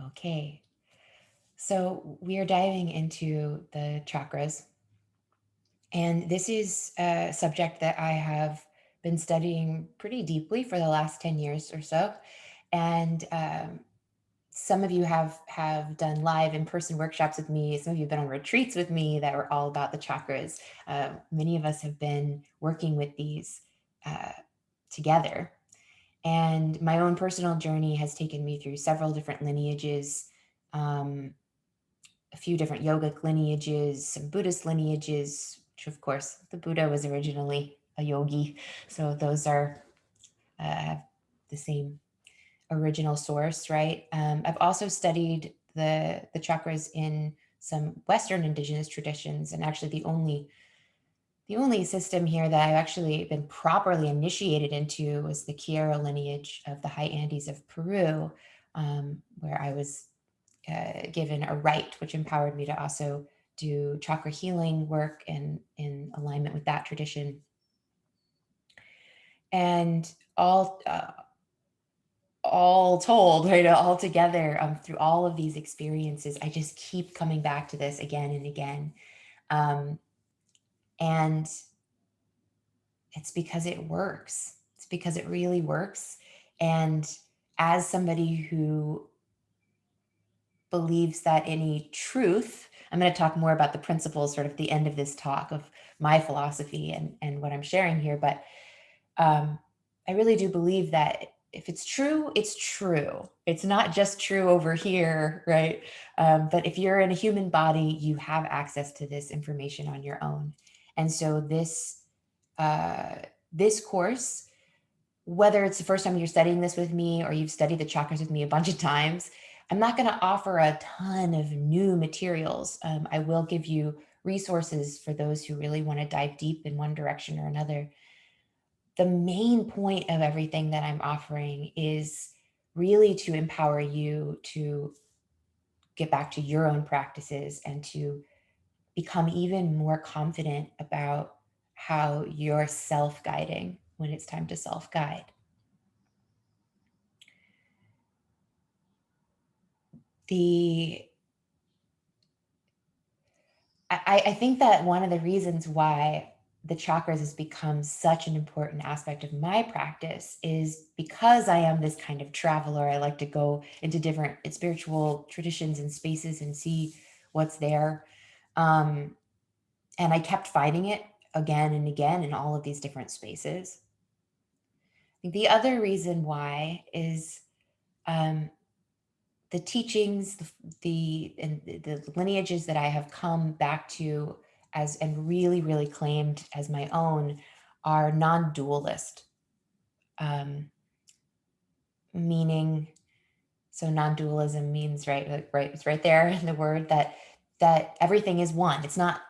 Okay, so we are diving into the chakras, and this is a subject that I have been studying pretty deeply for the last 10 years or so. And some of you have done live in-person workshops with me. Some of you have been on retreats with me that were all about the chakras. Many of us have been working with these uh, together. And my own personal journey has taken me through several different lineages, um, a few different yogic lineages, some Buddhist lineages, which of course the Buddha was originally a yogi. So those are have the same original source, right? I've also studied the chakras in some Western indigenous traditions, and actually the only system here that I've actually been properly initiated into was the Quiero lineage of the high Andes of Peru, where I was given a right, which empowered me to also do chakra healing work and in alignment with that tradition. And all told, right, all together, through all of these experiences, I just keep coming back to this again and again. Um, and it's because it works. It's because it really works. And as somebody who believes that any truth, I'm going to talk more about the principles sort of at the end of this talk of my philosophy and what I'm sharing here. But I really do believe that if it's true, it's true. It's not just true over here, right? But if you're in a human body, you have access to this information on your own. And so uh, this course, whether it's the first time you're studying this with me or you've studied the chakras with me a bunch of times, I'm not going to offer a ton of new materials. I will give you resources for those who really want to dive deep in one direction or another. The main point of everything that I'm offering is really to empower you to get back to your own practices and to become even more confident about how you're self-guiding when it's time to self-guide. The I think that one of the reasons why the chakras has become such an important aspect of my practice is because I am this kind of traveler. I like to go into different spiritual traditions and spaces and see what's there. Um, and I kept finding it again and again in all of these different spaces. I think the other reason why is um, the teachings, the lineages that I have come back to as and really, really claimed as my own are non-dualist, um, meaning, so non-dualism means, right, it's right there in the word that everything is one. It's not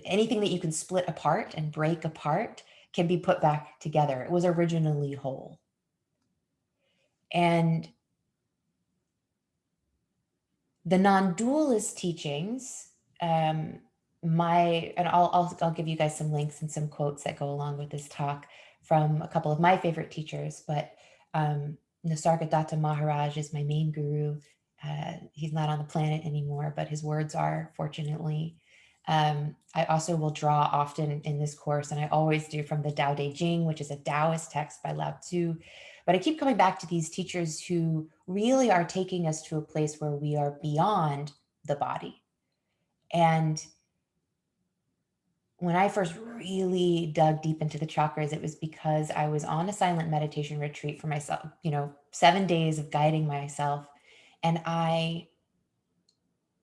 anything that you can split apart and break apart can be put back together. It was originally whole. And the non-dualist teachings, and I'll give you guys some links and some quotes that go along with this talk from a couple of my favorite teachers, but Nisargadatta Maharaj is my main guru. He's not on the planet anymore, but his words are, fortunately. I also will draw often in this course, and I always do, from the Tao Te Ching, which is a Taoist text by Lao Tzu. But I keep coming back to these teachers who really are taking us to a place where we are beyond the body. And when I first really dug deep into the chakras, it was because I was on a silent meditation retreat for myself, 7 days of guiding myself. And I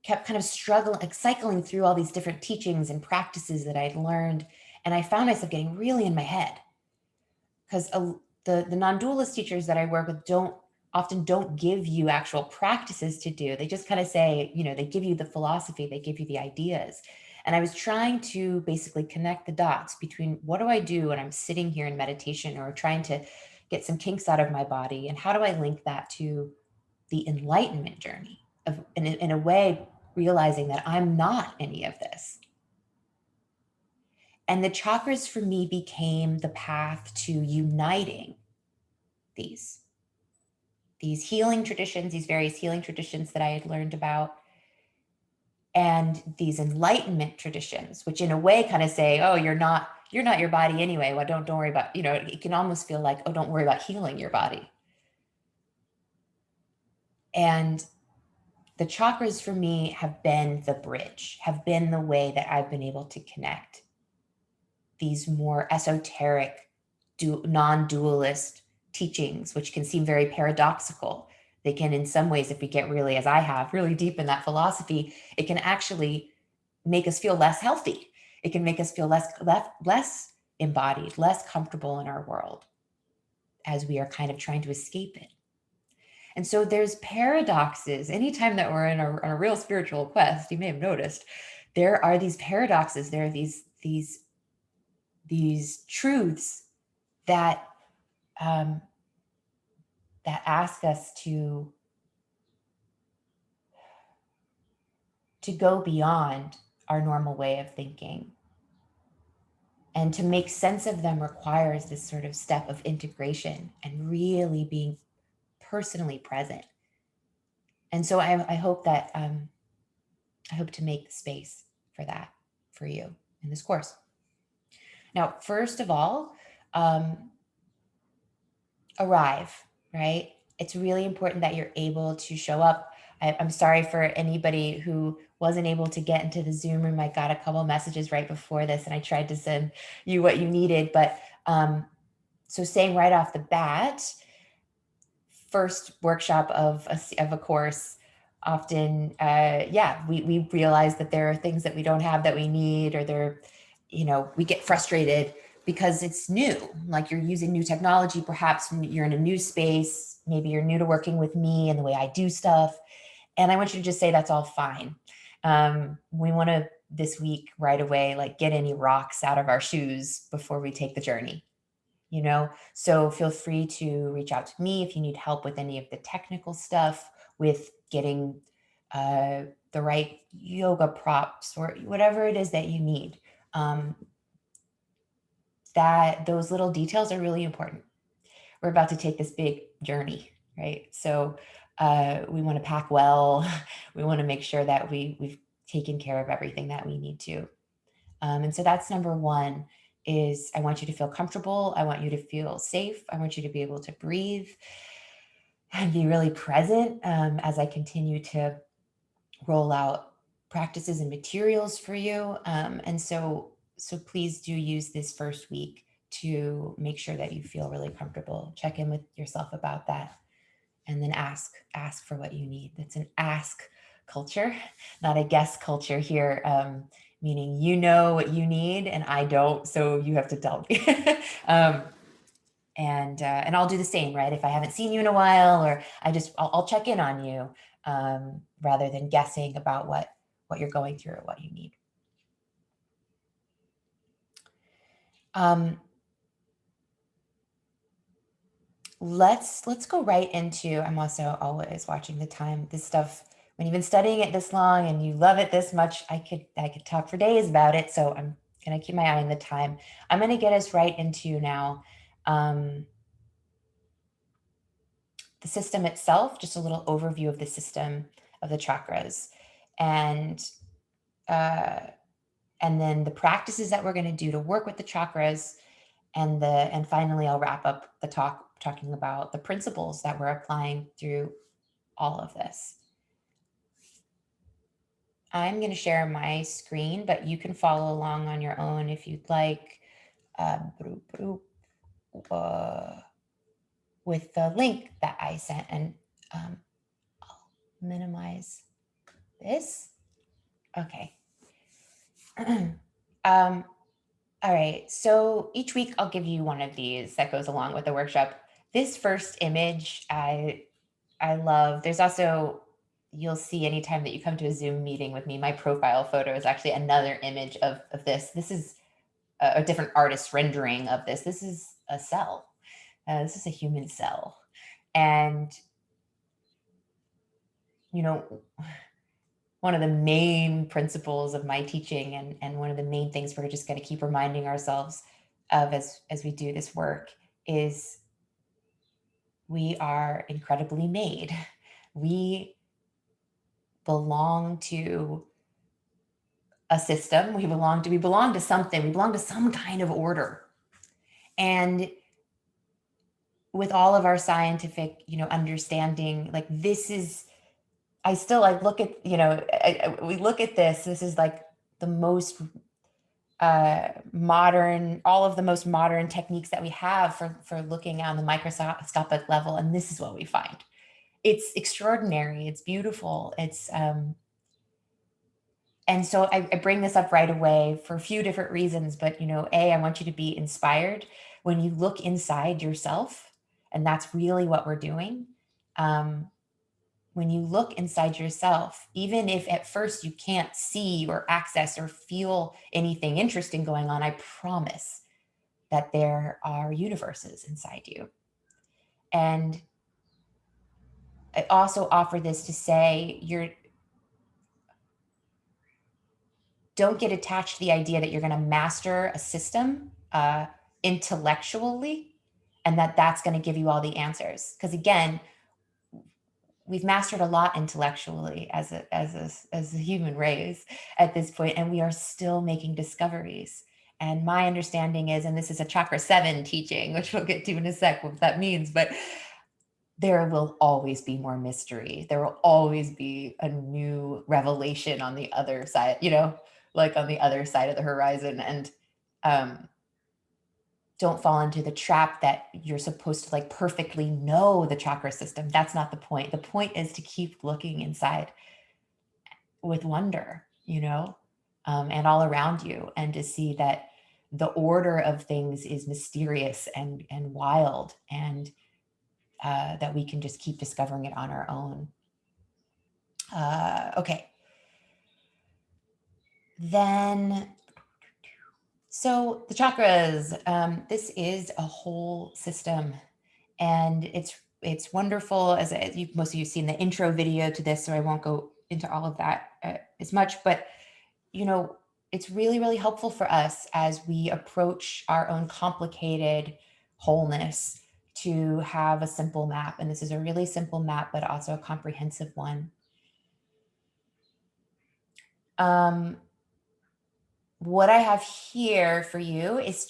kept kind of struggling, like cycling through all these different teachings and practices that I'd learned. And I found myself getting really in my head because the non-dualist teachers that I work with often don't give you actual practices to do. They just kind of say, they give you the philosophy, they give you the ideas. And I was trying to basically connect the dots between what do I do when I'm sitting here in meditation or trying to get some kinks out of my body, and how do I link that to the enlightenment journey of, in a way, realizing that I'm not any of this. And the chakras for me became the path to uniting these. these healing traditions, these various healing traditions that I had learned about, and these enlightenment traditions, which in a way kind of say, oh, you're not your body anyway. Well, don't worry about, it can almost feel like, oh, don't worry about healing your body. And the chakras for me have been the bridge, have been the way that I've been able to connect these more esoteric, non-dualist teachings, which can seem very paradoxical. They can, in some ways, if we get really, as I have, really deep in that philosophy, it can actually make us feel less healthy. It can make us feel less embodied, less comfortable in our world as we are kind of trying to escape it. And so there's paradoxes. Anytime that we're on a real spiritual quest, you may have noticed, there are these paradoxes. There are these truths that that ask us to go beyond our normal way of thinking. And to make sense of them requires this sort of step of integration and really being personally present. And so I hope that I hope to make space for that for you in this course. Now, first of all, arrive, right? It's really important that you're able to show up. I'm sorry for anybody who wasn't able to get into the Zoom room. I got a couple messages right before this and I tried to send you what you needed. But so saying right off the bat, first workshop of a course, often, we realize that there are things that we don't have that we need, or we get frustrated because it's new. Like you're using new technology, perhaps you're in a new space, maybe you're new to working with me and the way I do stuff. And I want you to just say that's all fine. We want to this week right away, like get any rocks out of our shoes before we take the journey. So feel free to reach out to me if you need help with any of the technical stuff, with getting the right yoga props or whatever it is that you need. That those little details are really important. We're about to take this big journey, right? So we want to pack well. We want to make sure that we've taken care of everything that we need to. And so that's number one. Is I want you to feel comfortable. I want you to feel safe. I want you to be able to breathe and be really present as I continue to roll out practices and materials for you. And so please do use this first week to make sure that you feel really comfortable. Check in with yourself about that, and then ask for what you need. It's an ask culture, not a guess culture here. Meaning you know what you need and I don't, so you have to tell me. And I'll do the same, right? If I haven't seen you in a while, or I'll check in on you rather than guessing about what you're going through or what you need. Let's go right into, I'm also always watching the time. This stuff, when you've been studying it this long and you love it this much, I could talk for days about it. So I'm going to keep my eye on the time. I'm going to get us right into now the system itself, just a little overview of the system of the chakras, and then the practices that we're going to do to work with the chakras, and finally I'll wrap up the talking about the principles that we're applying through all of this. I'm going to share my screen, but you can follow along on your own if you'd like, with the link that I sent. And I'll minimize this. Okay. All right. So each week I'll give you one of these that goes along with the workshop. This first image I love. There's also, you'll see anytime that you come to a Zoom meeting with me, my profile photo is actually another image of this. This is a different artist rendering of this. This is a cell. This is a human cell. And, one of the main principles of my teaching, and one of the main things we're just going to keep reminding ourselves of as we do this work, is We are incredibly made. We belong to a system. We belong to something. We belong to some kind of order. And with all of our scientific, understanding, like, this is, I still like look at, we look at this is like the most modern, all of the most modern techniques that we have for looking on the microscopic level. And this is what we find. It's extraordinary. It's beautiful. And so I bring this up right away for a few different reasons, but, I want you to be inspired when you look inside yourself, and that's really what we're doing. When you look inside yourself, even if at first you can't see or access or feel anything interesting going on, I promise that there are universes inside you. And I also offer this to say, don't get attached to the idea that you're going to master a system intellectually, and that's going to give you all the answers. Because again, we've mastered a lot intellectually as a human race at this point, and we are still making discoveries. And my understanding is, and this is a Chakra 7 teaching, which we'll get to in a sec, what that means, but there will always be more mystery. There will always be a new revelation on the other side, like on the other side of the horizon. And don't fall into the trap that you're supposed to like perfectly know the chakra system. That's not the point. The point is to keep looking inside with wonder, and all around you, and to see that the order of things is mysterious and wild, and that we can just keep discovering it on our own. Okay. Then, so the chakras, this is a whole system, and it's wonderful. As most of you've seen the intro video to this, so I won't go into all of that as much, but it's really, really helpful for us as we approach our own complicated wholeness to have a simple map. And this is a really simple map, but also a comprehensive one. What I have here for you is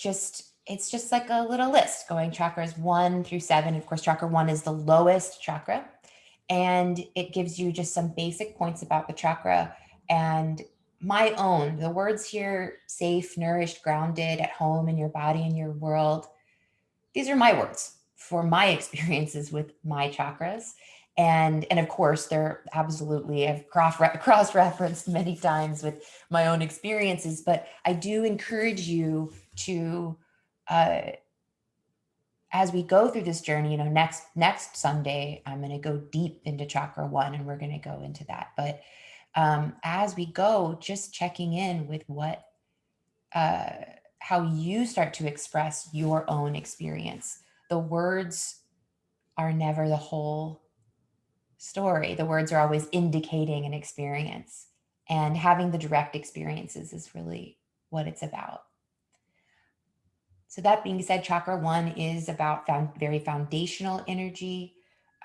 it's just like a little list going chakras 1 through 7. Of course, chakra 1 is the lowest chakra, and it gives you just some basic points about the chakra. And the words here: safe, nourished, grounded, at home in your body and your world. These are my words for my experiences with my chakras. And of course, they're absolutely, I've cross-referenced many times with my own experiences, but I do encourage you to, as we go through this journey, next Sunday, I'm going to go deep into chakra 1, and we're going to go into that. But as we go, just checking in with how you start to express your own experience. The words are never the whole story. The words are always indicating an experience, and having the direct experiences is really what it's about. So that being said, chakra 1 is about very foundational energy.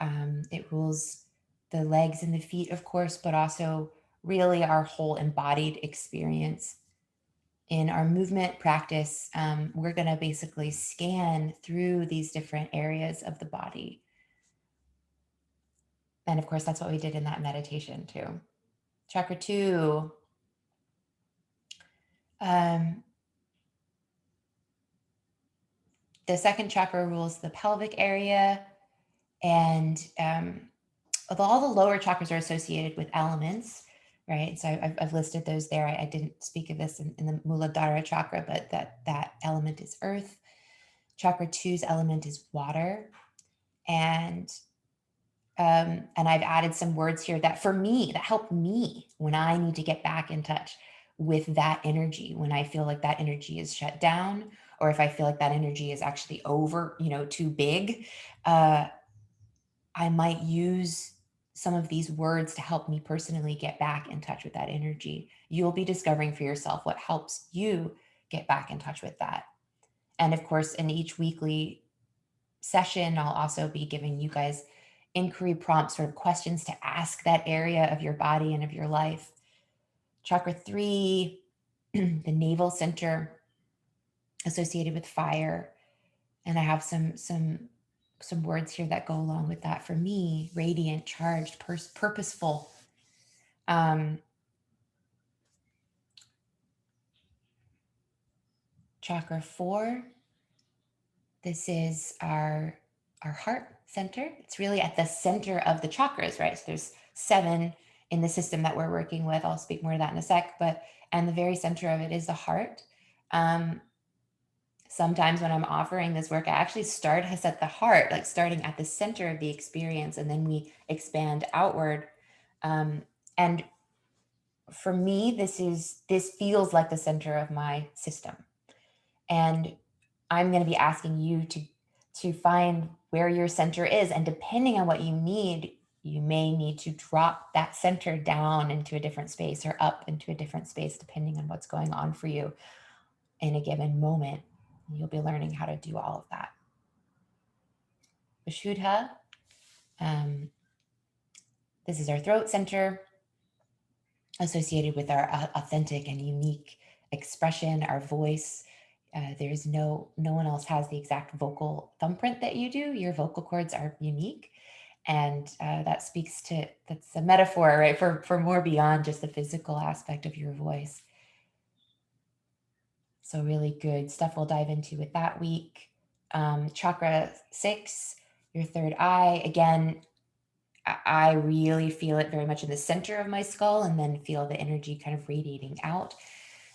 It rules the legs and the feet, of course, but also really our whole embodied experience. In our movement practice, we're going to basically scan through these different areas of the body. And of course, that's what we did in that meditation too. Chakra 2. The second chakra rules the pelvic area, and all the lower chakras are associated with elements, right? So I've listed those there. I didn't speak of this in the Muladhara chakra, but that element is earth. Chakra 2's element is water. And I've added some words here that help me when I need to get back in touch with that energy, when I feel like that energy is shut down, or if I feel like that energy is actually too big. I might use some of these words to help me personally get back in touch with that energy. You'll be discovering for yourself what helps you get back in touch with that. And of course, in each weekly session, I'll also be giving you guys inquiry prompts, sort of questions to ask that area of your body and of your life. Chakra 3, the navel center, associated with fire. And I have some words here that go along with that for me: radiant, charged, purposeful. Chakra 4, this is our heart center. It's really at the center of the chakras, right? So there's 7 in the system that we're working with. I'll speak more to that in a sec, and the very center of it is the heart. Sometimes when I'm offering this work, I actually start us at the heart, like starting at the center of the experience, and then we expand outward. And for me, this feels like the center of my system. And I'm going to be asking you to find where your center is. And depending on what you need, you may need to drop that center down into a different space or up into a different space, depending on what's going on for you in a given moment. You'll be learning how to do all of that. Vishuddha, this is our throat center, associated with our authentic and unique expression, our voice. There's no one else has the exact vocal thumbprint that you do. Your vocal cords are unique. And that speaks to, that's a metaphor, right? For more beyond just the physical aspect of your voice. So really good stuff we'll dive into with that week. Chakra 6, your third eye. Again, I really feel it very much in the center of my skull, and then feel the energy kind of radiating out.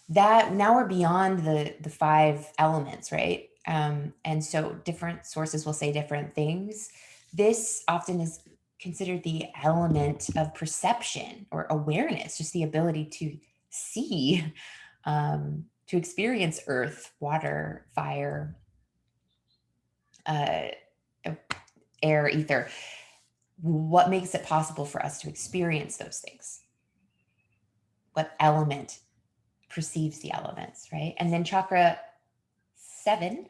That now we're beyond the 5 elements, right? And so different sources will say different things. This often is considered the element of perception or awareness, just the ability to see, to experience earth, water, fire, air, ether. What makes it possible for us to experience those things? What element perceives the elements, right? And then chakra 7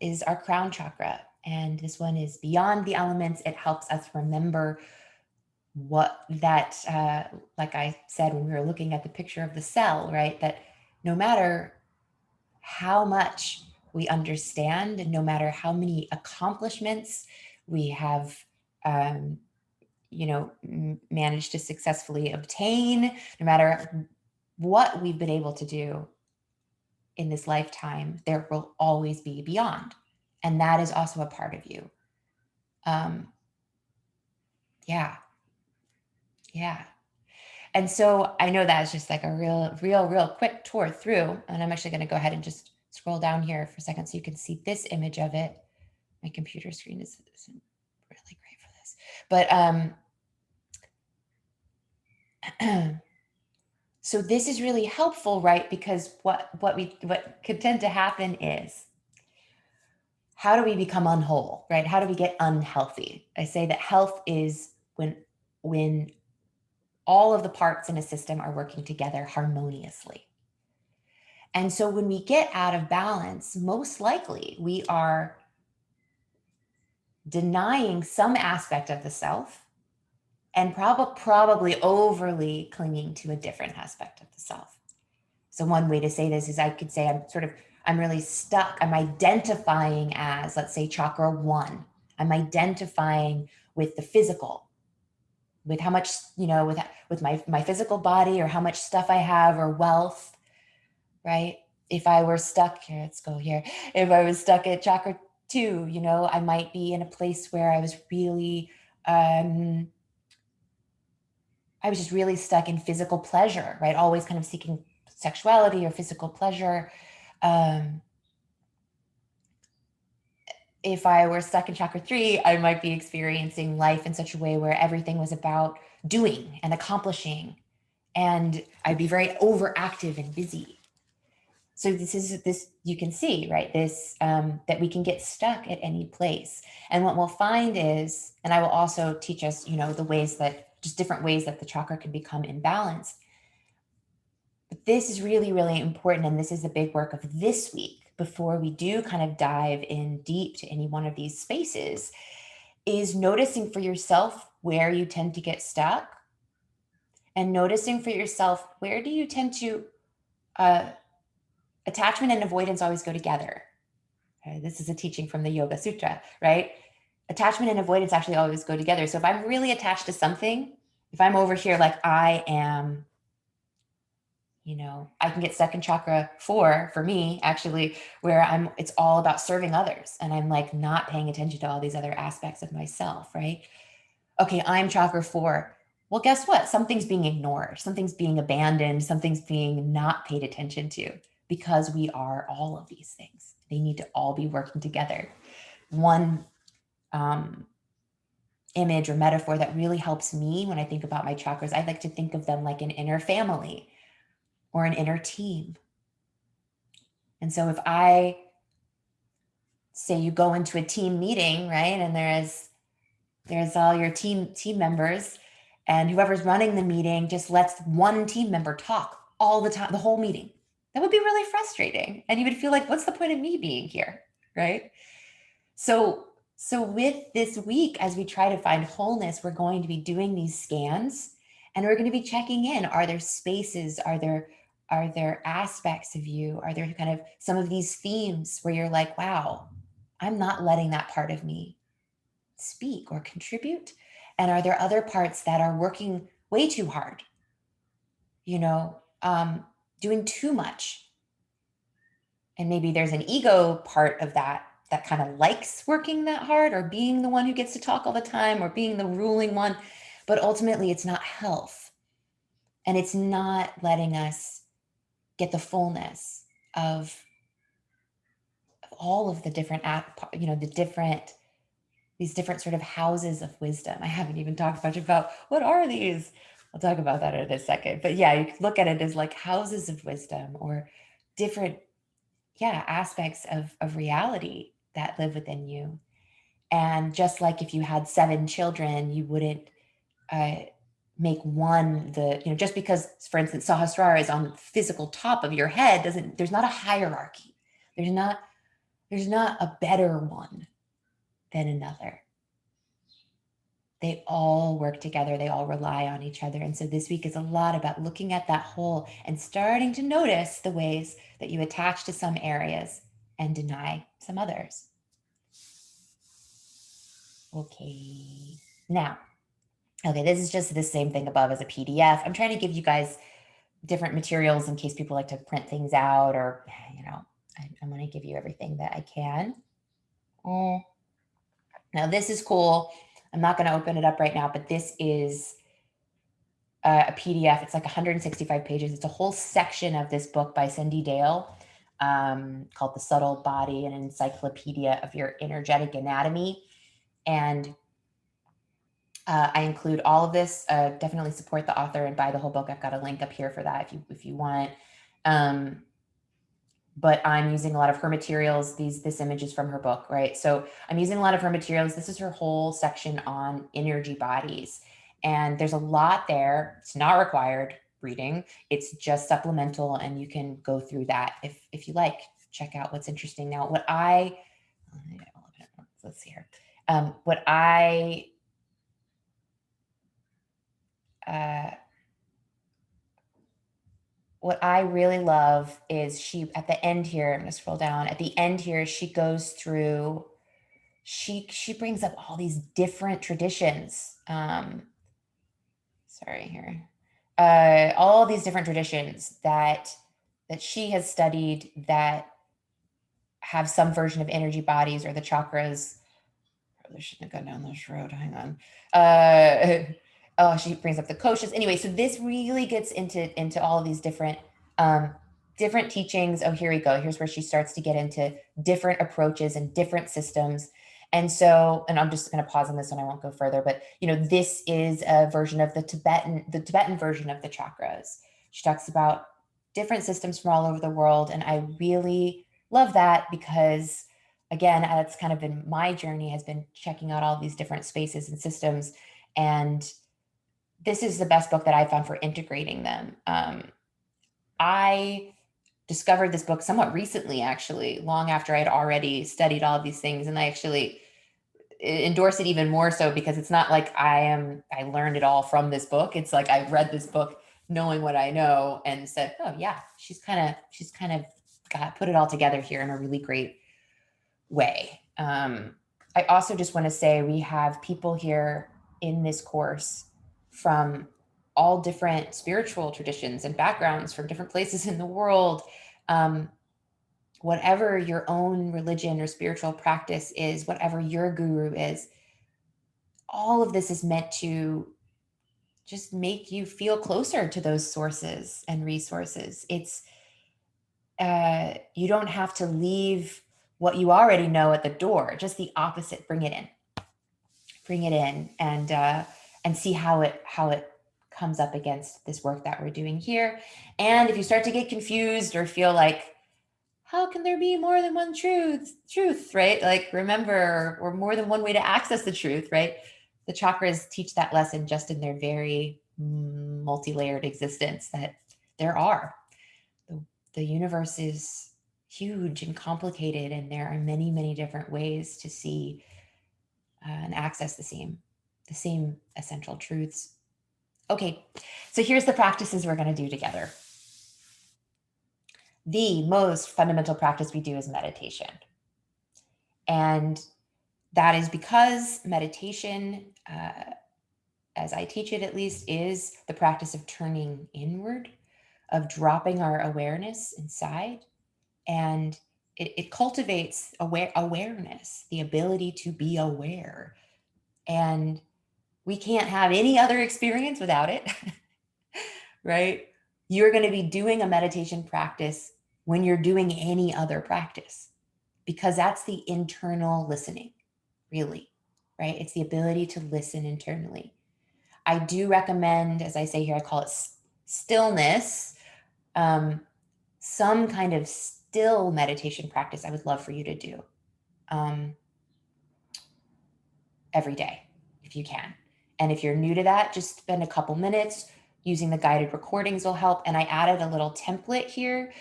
is our crown chakra. And this one is beyond the elements. It helps us remember what that, like I said, when we were looking at the picture of the cell, right? That no matter how much we understand, and no matter how many accomplishments we have, managed to successfully obtain, no matter what we've been able to do in this lifetime, there will always be beyond. And that is also a part of you. Yeah. And so I know that's just like a real quick tour through. And I'm actually going to go ahead and just scroll down here for a second so you can see this image of it. My computer screen isn't really great for this. But so this is really helpful, right? Because what could tend to happen is, how do we become unwhole, right? How do we get unhealthy? I say that health is when all of the parts in a system are working together harmoniously. And so when we get out of balance, most likely we are denying some aspect of the self, and probably overly clinging to a different aspect of the self. So one way to say this is, I could say I'm really stuck. I'm identifying as, let's say, Chakra 1. I'm identifying with the physical, with how much, with my physical body, or how much stuff I have, or wealth, right? If I were stuck here, let's go here. If I was stuck at Chakra 2, I might be in a place where I was really, I was just really stuck in physical pleasure, right? Always kind of seeking sexuality or physical pleasure. If I were stuck in Chakra 3, I might be experiencing life in such a way where everything was about doing and accomplishing, and I'd be very overactive and busy. So this you can see, right? This, that we can get stuck at any place. And what we'll find is, and I will also teach us, the ways that, just different ways that the chakra can become imbalanced. But this is really, really important. And this is the big work of this week, before we do kind of dive in deep to any one of these spaces is noticing for yourself where you tend to get stuck, and noticing for yourself where do you tend to attachment and avoidance always go together. Okay, this is a teaching from the Yoga Sutra, right? Attachment and avoidance actually always go together. So if I'm really attached to something, if I'm over here like I am, I can get stuck in chakra 4 for me, actually, where it's all about serving others. And I'm like not paying attention to all these other aspects of myself, right? Okay, I'm chakra 4. Well, guess what? Something's being ignored, something's being abandoned, something's being not paid attention to, because we are all of these things. They need to all be working together. One image or metaphor that really helps me when I think about my chakras, I like to think of them like an inner family or an inner team. And so if I say you go into a team meeting, right, and there's all your team members, and whoever's running the meeting just lets one team member talk all the time, the whole meeting, that would be really frustrating. And you would feel like, what's the point of me being here, right? So with this week, as we try to find wholeness, we're going to be doing these scans, and we're going to be checking in. Are there spaces? Are there aspects of you? Are there kind of some of these themes where you're like, wow, I'm not letting that part of me speak or contribute? And are there other parts that are working way too hard, doing too much? And maybe there's an ego part of that kind of likes working that hard, or being the one who gets to talk all the time, or being the ruling one. But ultimately, it's not health. And it's not letting us get the fullness of all of the different, these different sort of houses of wisdom. I haven't even talked much about what are these. I'll talk about that in a second. But yeah, you can look at it as like houses of wisdom, or different aspects of reality that live within you. And just like if you had 7 children, you wouldn't make one just because, for instance, Sahasrara is on the physical top of your head, there's not a hierarchy. There's not a better one than another. They all work together. They all rely on each other. And so this week is a lot about looking at that whole and starting to notice the ways that you attach to some areas and deny some others. Okay. Now, this is just the same thing above as a PDF. I'm trying to give you guys different materials in case people like to print things out, or, I'm going to give you everything that I can. Now, this is cool. I'm not going to open it up right now, but this is a PDF. It's like 165 pages. It's a whole section of this book by Cindy Dale called The Subtle Body, an Encyclopedia of Your Energetic Anatomy. And I include all of this. Definitely support the author and buy the whole book. I've got a link up here for that if you want it. But I'm using a lot of her materials. This image is from her book, right? So I'm using a lot of her materials. This is her whole section on energy bodies. And there's a lot there. It's not required reading. It's just supplemental, and you can go through that if you like. Check out what's interesting. Now, let's see here. What I really love is she, at the end here, I'm going to scroll down. At the end here, she goes through, she brings up all these different traditions. All these different traditions that she has studied that have some version of energy bodies or the chakras. Probably shouldn't have gone down this road. Hang on. She brings up the koshas. Anyway, so this really gets into all of these different teachings. Oh, here we go. Here's where she starts to get into different approaches and different systems. And so, and I'm just going to pause on this one. I won't go further, but this is a version of the Tibetan version of the chakras. She talks about different systems from all over the world. And I really love that because, again, that's kind of been my journey, has been checking out all these different spaces and systems. And this is the best book that I found for integrating them. I discovered this book somewhat recently, actually, long after I'd already studied all of these things. And I actually endorse it even more so because it's not like I learned it all from this book. It's like I read this book knowing what I know and said, oh yeah, she's kind of got put it all together here in a really great way. I also just want to say we have people here in this course from all different spiritual traditions and backgrounds from different places in the world. Whatever your own religion or spiritual practice is, whatever your guru is, all of this is meant to just make you feel closer to those sources and resources. It's you don't have to leave what you already know at the door. Just the opposite. Bring it in, and see how it comes up against this work that we're doing here. And if you start to get confused or feel like, how can there be more than one truth, right? Like, remember, or more than one way to access the truth, right? The chakras teach that lesson just in their very multi-layered existence, that there are. The universe is huge and complicated, and there are many, many different ways to see and access the same essential truths. Okay, so here's the practices we're going to do together. The most fundamental practice we do is meditation. And that is because meditation, as I teach it at least, is the practice of turning inward, of dropping our awareness inside. And it cultivates awareness, the ability to be aware. And we can't have any other experience without it, right? You're going to be doing a meditation practice when you're doing any other practice, because that's the internal listening, really, right? It's the ability to listen internally. I do recommend, as I say here, I call it stillness, some kind of still meditation practice I would love for you to do every day, if you can. And if you're new to that, just spend a couple minutes. Using the guided recordings will help. And I added a little template here.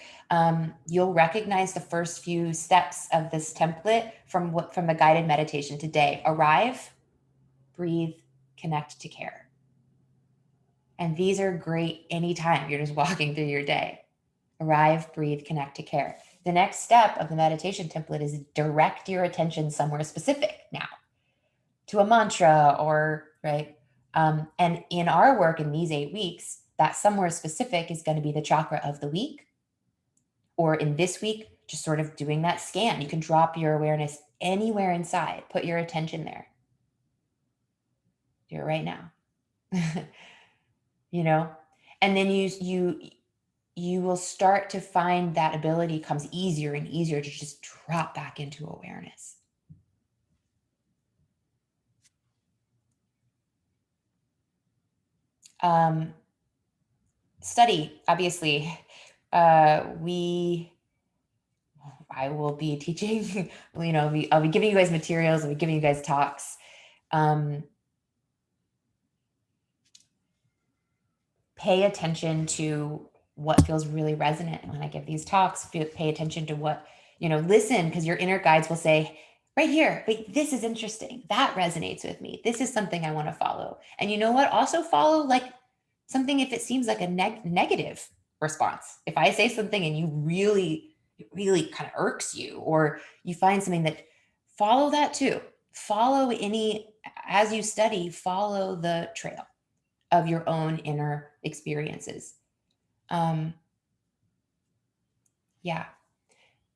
You'll recognize the first few steps of this template from the guided meditation today. Arrive, breathe, connect to care. And these are great anytime you're just walking through your day. Arrive, breathe, connect to care. The next step of the meditation template is direct your attention somewhere specific now, to a mantra, or right. And in our work in these 8 weeks, that somewhere specific is going to be the chakra of the week. Or in this week, just sort of doing that scan. You can drop your awareness anywhere inside. Put your attention there. Do it right now. You know, and then you will start to find that ability comes easier and easier to just drop back into awareness. Study, obviously. I will be teaching, I'll be giving you guys materials, I'll be giving you guys talks. Pay attention to what feels really resonant when I give these talks. Pay attention to what, listen, because your inner guides will say, right here, wait, this is interesting. That resonates with me. This is something I want to follow. And you know what? Also follow like something if it seems like a negative response. If I say something and it really kind of irks you, or you find something that, follow that too. As you study, follow the trail of your own inner experiences. Yeah.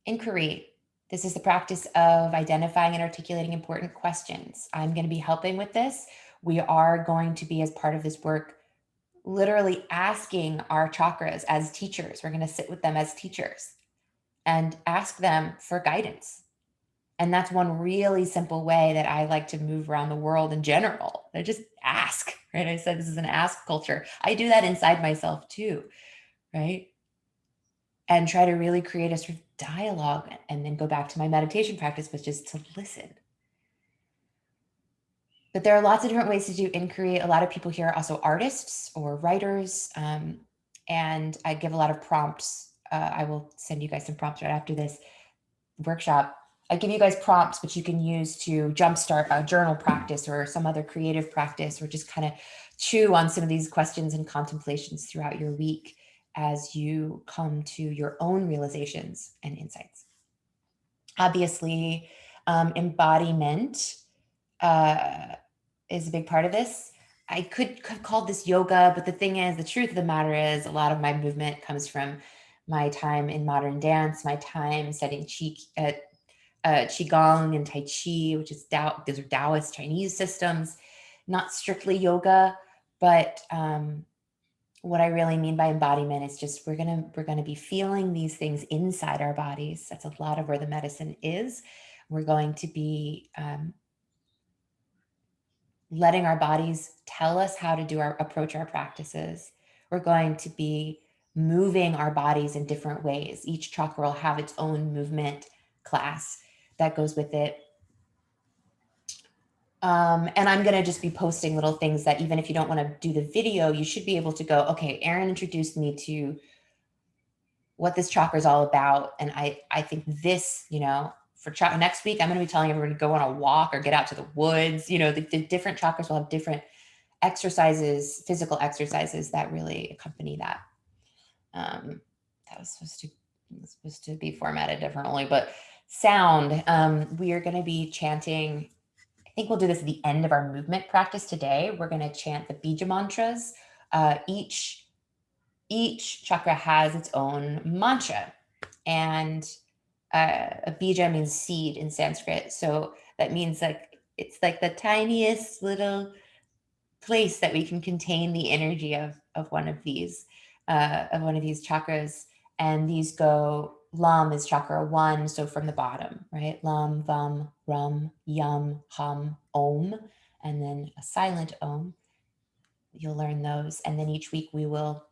Inquiry. This is the practice of identifying and articulating important questions. I'm going to be helping with this. We are going to be, as part of this work, literally asking our chakras as teachers. We're going to sit with them as teachers and ask them for guidance. And that's one really simple way that I like to move around the world in general. I just ask, right? I said this is an ask culture. I do that inside myself too, right? And try to really create a sort of dialogue, and then go back to my meditation practice, which is to listen. But there are lots of different ways to do inquiry. A lot of people here are also artists or writers. And I give a lot of prompts I will send you guys some prompts right after this workshop. I give you guys prompts which you can use to jumpstart a journal practice or some other creative practice, or just kind of chew on some of these questions and contemplations throughout your week as you come to your own realizations and insights. Obviously, embodiment is a big part of this. I could have called this yoga, but the thing is, the truth of the matter is, a lot of my movement comes from my time in modern dance, my time studying qigong and tai chi, which is Tao. Those are Taoist Chinese systems, not strictly yoga, but what I really mean by embodiment is just we're gonna be feeling these things inside our bodies. That's a lot of where the medicine is. We're going to be letting our bodies tell us how to approach our practices. We're going to be moving our bodies in different ways. Each chakra will have its own movement class that goes with it. And I'm going to just be posting little things that even if you don't want to do the video, you should be able to go, okay, Erin introduced me to what this chakra is all about. And I think this, for next week, I'm going to be telling everyone to go on a walk or get out to the woods. The different chakras will have different exercises, physical exercises that really accompany that. That was supposed to be formatted differently, but sound, we are going to be chanting. I think we'll do this at the end of our movement practice today. We're going to chant the Bija Mantras. Each chakra has its own mantra, and a bija means seed in Sanskrit. So that means it's like the tiniest little place that we can contain the energy of one of these chakras. And these go, Lam is chakra one, so from the bottom, right? Lam, Vam, Ram, Yam, Hum, Om, and then a silent Om. You'll learn those, and then each week we will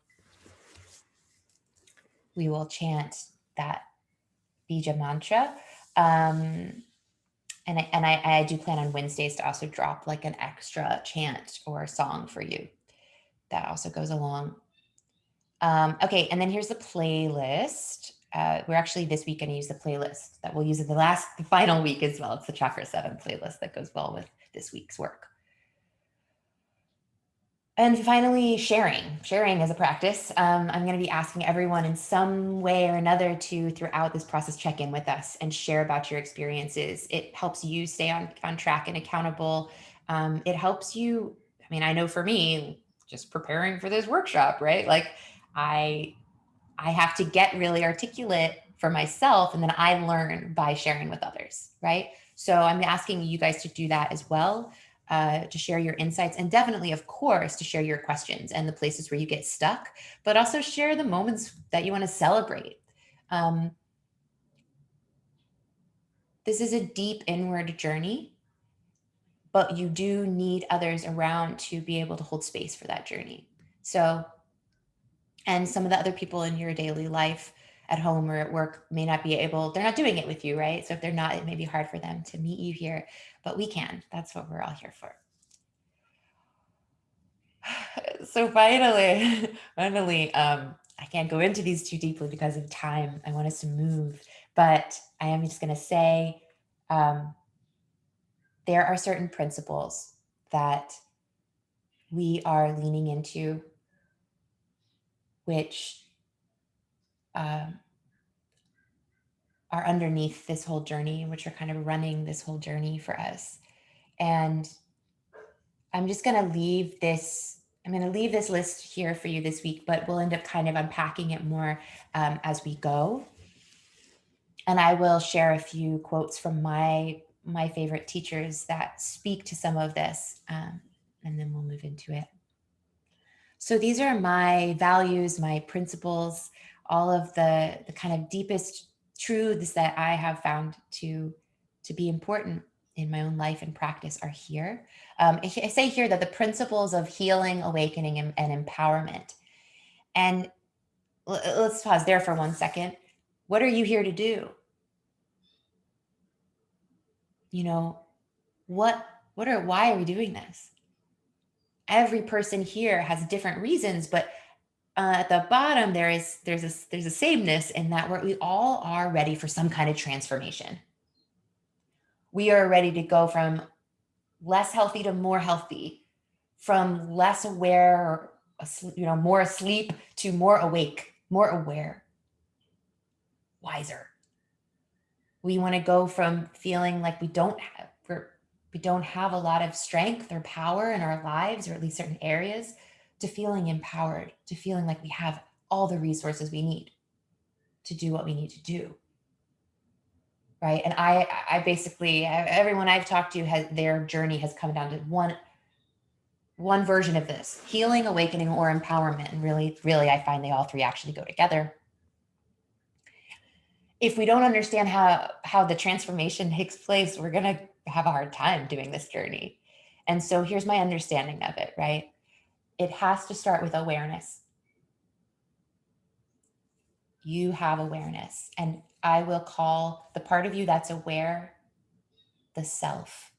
chant that Bija mantra. And I do plan on Wednesdays to also drop like an extra chant or song for you. That also goes along. Okay, and then here's the playlist. We're actually this week going to use the playlist that we'll use in the final week as well. It's the Chakra 7 playlist that goes well with this week's work. And finally, sharing as a practice. I'm going to be asking everyone in some way or another to, throughout this process, check in with us and share about your experiences. It helps you stay on track and accountable. It helps you, I know for me, just preparing for this workshop, right? Like I have to get really articulate for myself, and then I learn by sharing with others, right? So I'm asking you guys to do that as well. To share your insights, and definitely, of course, to share your questions and the places where you get stuck, but also share the moments that you want to celebrate. This is a deep inward journey, but you do need others around to be able to hold space for that journey. So, and some of the other people in your daily life at home or at work may not be able, they're not doing it with you, right? So if they're not, it may be hard for them to meet you here, but we can. That's what we're all here for. So finally, I can't go into these too deeply because of time. I want us to move, but I am just going to say there are certain principles that we are leaning into, which are underneath this whole journey, which are kind of running this whole journey for us. And I'm just going to leave this. I'm going to leave this list here for you this week, but we'll end up kind of unpacking it more as we go. And I will share a few quotes from my favorite teachers that speak to some of this, and then we'll move into it. So these are my values, my principles, all of the kind of deepest truths that I have found to be important in my own life and practice are here. I say here that the principles of healing, awakening, and empowerment. And let's pause there for 1 second. What are you here to do? Why are we doing this? Every person here has different reasons, but At the bottom, there's a sameness in that we all are ready for some kind of transformation. We are ready to go from less healthy to more healthy, from less aware, more asleep to more awake, more aware, wiser. We want to go from feeling like we don't have a lot of strength or power in our lives, or at least certain areas, to feeling empowered, to feeling like we have all the resources we need to do what we need to do. Right. And I basically, everyone I've talked to their journey has come down to one version of this: healing, awakening, or empowerment. And really, I find they all three actually go together. If we don't understand how the transformation takes place, we're going to have a hard time doing this journey. And so here's my understanding of it, right? It has to start with awareness. You have awareness, and I will call the part of you that's aware the self.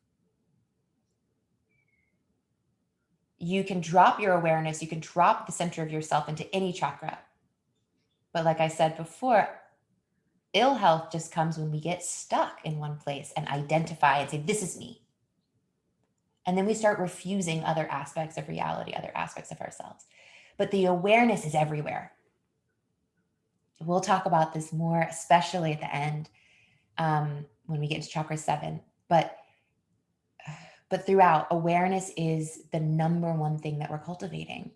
You can drop your awareness, you can drop the center of yourself into any chakra. But like I said before, ill health just comes when we get stuck in one place and identify and say, this is me. And then we start refusing other aspects of reality, other aspects of ourselves. But the awareness is everywhere. We'll talk about this more, especially at the end, when we get into chakra 7. But throughout, awareness is the number one thing that we're cultivating.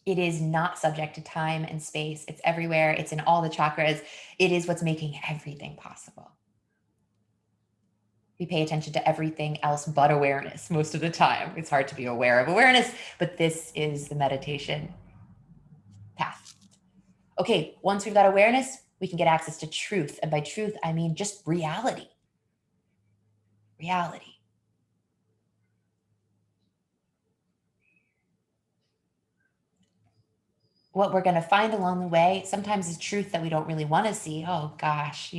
It is not subject to time and space. It's everywhere. It's in all the chakras. It is what's making everything possible. We pay attention to everything else but awareness most of the time. It's hard to be aware of awareness, but this is the meditation path. Okay, once we've got awareness, we can get access to truth. And by truth, I mean just reality. Reality. What we're going to find along the way sometimes is truth that we don't really want to see. Oh gosh,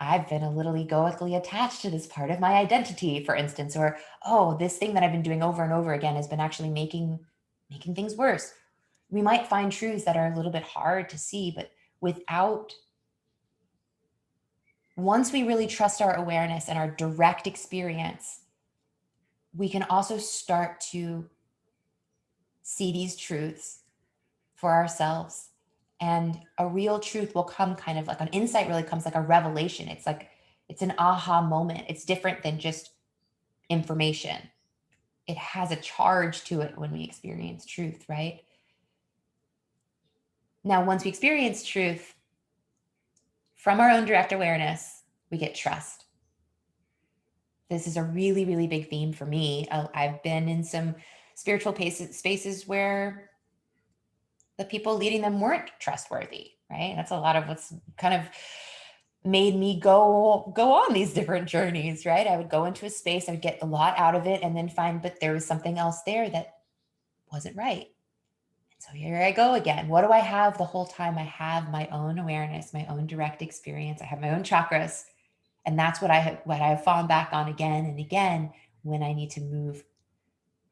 I've been a little egoically attached to this part of my identity, for instance, or, oh, this thing that I've been doing over and over again has been actually making things worse. We might find truths that are a little bit hard to see, but once we really trust our awareness and our direct experience, we can also start to see these truths for ourselves. And a real truth will come kind of like an insight, really comes like a revelation. It's an aha moment. It's different than just information. It has a charge to it when we experience truth, right? Now, once we experience truth from our own direct awareness, we get trust. This is a really, really big theme for me. I've been in some spiritual spaces where the people leading them weren't trustworthy, right? That's a lot of what's kind of made me go on these different journeys, right? I would go into a space, I would get a lot out of it, and then find, but there was something else there that wasn't right. And so here I go again. What do I have the whole time? I have my own awareness, my own direct experience. I have my own chakras. And that's what I have fallen back on again and again when I need to move,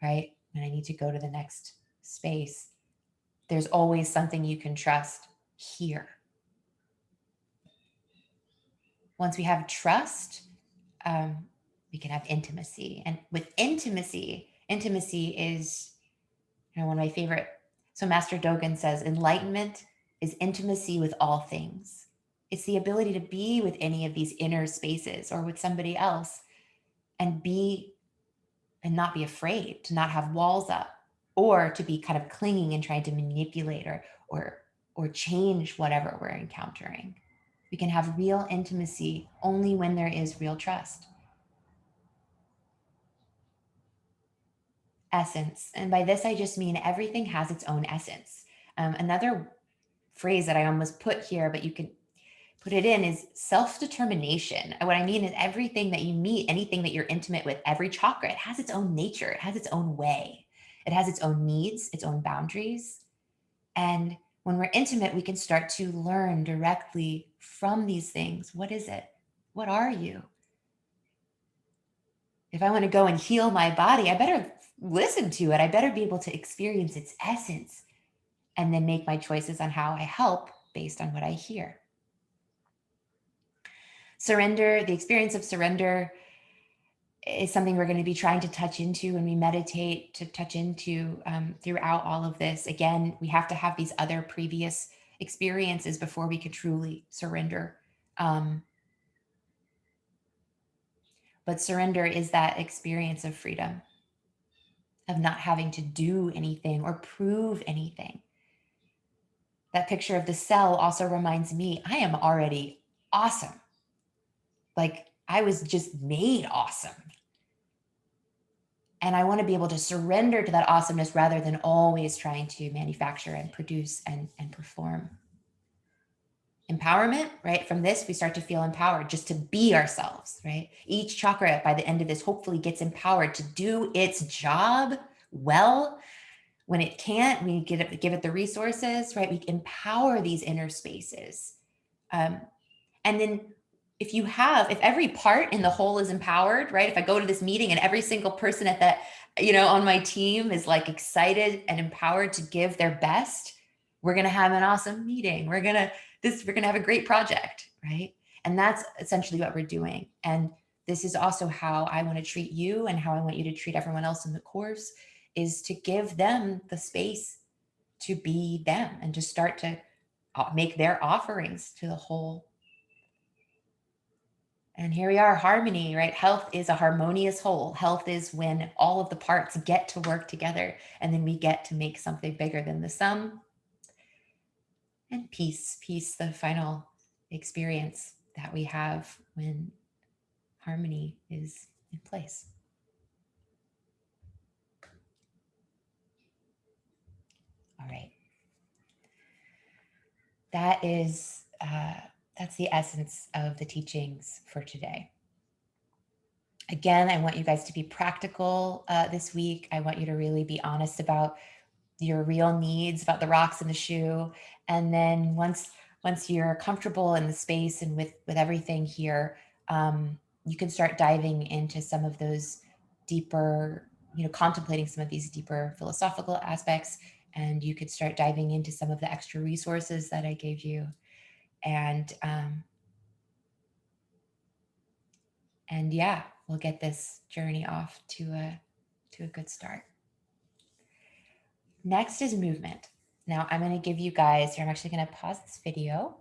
right? When I need to go to the next space. There's always something you can trust here. Once we have trust, we can have intimacy. And with intimacy is, one of my favorite. So Master Dogen says, enlightenment is intimacy with all things. It's the ability to be with any of these inner spaces or with somebody else and not be afraid, to not have walls up, or to be kind of clinging and trying to manipulate or change whatever we're encountering. We can have real intimacy only when there is real trust. Essence. And by this, I just mean everything has its own essence. Another phrase that I almost put here, but you can put it in, is self-determination. And what I mean is everything that you meet, anything that you're intimate with, every chakra, it has its own nature. It has its own way. It has its own needs, its own boundaries. And when we're intimate, we can start to learn directly from these things. What is it? What are you? If I want to go and heal my body, I better listen to it. I better be able to experience its essence and then make my choices on how I help based on what I hear. Surrender, the experience of surrender is something we're going to be trying to touch into when we meditate, to touch into throughout all of this. Again, we have to have these other previous experiences before we can truly surrender. But surrender is that experience of freedom, of not having to do anything or prove anything. That picture of the cell also reminds me I am already awesome. Like I was just made awesome. And I want to be able to surrender to that awesomeness rather than always trying to manufacture and produce and perform. Empowerment, right? From this, we start to feel empowered just to be ourselves, right? Each chakra by the end of this hopefully gets empowered to do its job well. When it can't, we give it the resources, right? We empower these inner spaces. And then if every part in the whole is empowered, right? If I go to this meeting and every single person at that, on my team is like excited and empowered to give their best, we're going to have an awesome meeting. We're going to have a great project, right? And that's essentially what we're doing. And this is also how I want to treat you and how I want you to treat everyone else in the course, is to give them the space to be them and to start to make their offerings to the whole. And here we are, harmony, right? Health is a harmonious whole. Health is when all of the parts get to work together and then we get to make something bigger than the sum. And peace, the final experience that we have when harmony is in place. All right. That's the essence of the teachings for today. Again, I want you guys to be practical this week. I want you to really be honest about your real needs, about the rocks in the shoe. And then once you're comfortable in the space and with everything here, you can start diving into some of those deeper, contemplating some of these deeper philosophical aspects. And you could start diving into some of the extra resources that I gave you. And yeah, we'll get this journey off to a good start. Next is movement. Now I'm going to give you guys, I'm actually going to pause this video